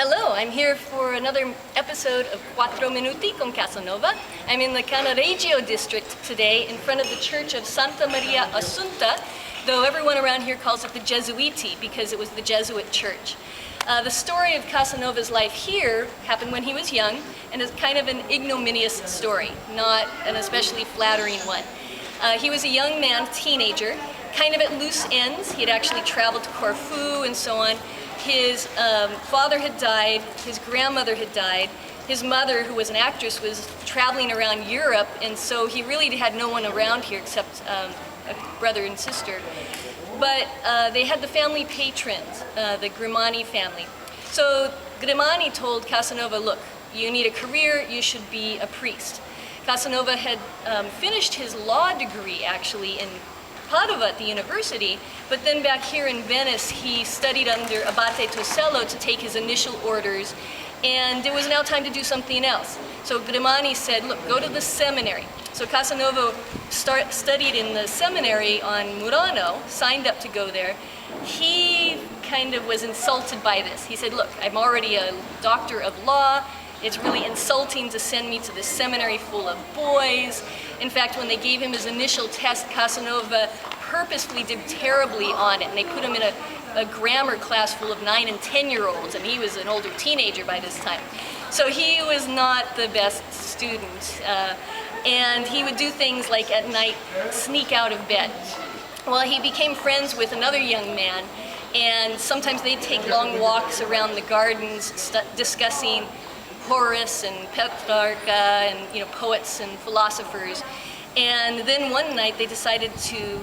Hello, I'm here for another episode of Quattro Minuti con Casanova. I'm in the Cannaregio district today in front of the church of Santa Maria Assunta, though everyone around here calls it the Gesuiti because it was the Jesuit church. The story of Casanova's life here happened when he was young and is kind of an ignominious story, not an especially flattering one. He was a young man, teenager, kind of at loose ends. He had actually traveled to Corfu and so on. His father had died, his grandmother had died, his mother, who was an actress, was traveling around Europe, and so he really had no one around here except a brother and sister. But they had the family patrons, the Grimani family. So Grimani told Casanova, look, you need a career, you should be a priest. Casanova had finished his law degree, actually, in Padova at the university, but then back here in Venice he studied under Abate Tosello to take his initial orders, and it was now time to do something else. So Grimani said, look, go to the seminary. So Casanova studied in the seminary on Murano, signed up to go there. He kind of was insulted by this. He said, look, I'm already a doctor of law. It's really insulting to send me to this seminary full of boys. In fact, when they gave him his initial test, Casanova purposefully did terribly on it, and they put him in a grammar class full of 9 and 10-year-olds, and he was an older teenager by this time. So he was not the best student, and he would do things like at night sneak out of bed. Well, he became friends with another young man, and sometimes they'd take long walks around the gardens discussing Horace and Petrarca and poets and philosophers. And then one night they decided to,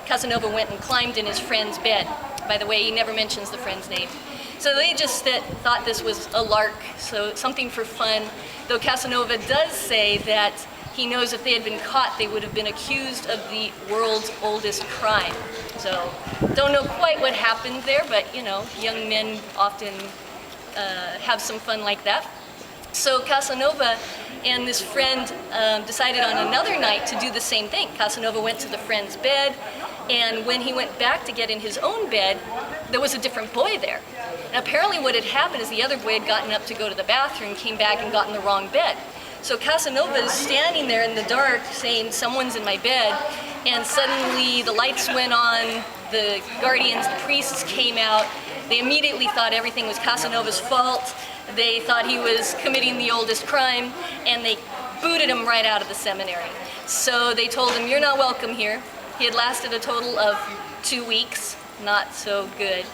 Casanova went and climbed in his friend's bed. By the way, he never mentions the friend's name. So they just thought this was a lark, so something for fun, though Casanova does say that he knows if they had been caught, they would have been accused of the world's oldest crime. So don't know quite what happened there, but young men often have some fun like that. So Casanova and this friend decided on another night to do the same thing. Casanova went to the friend's bed, and when he went back to get in his own bed, there was a different boy there. And apparently what had happened is the other boy had gotten up to go to the bathroom, came back and got in the wrong bed. So Casanova is standing there in the dark saying, someone's in my bed, and suddenly the lights went on, the guardians, the priests came out. They immediately thought everything was Casanova's fault. They thought he was committing the oldest crime, and they booted him right out of the seminary. So they told him, you're not welcome here. He had lasted a total of 2 weeks, not so good.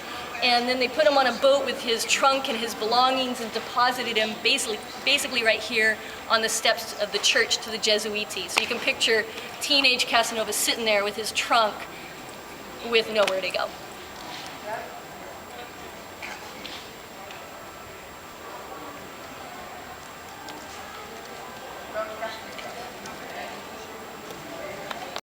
And then they put him on a boat with his trunk and his belongings and deposited him basically right here on the steps of the church to the Gesuiti. So you can picture teenage Casanova sitting there with his trunk with nowhere to go.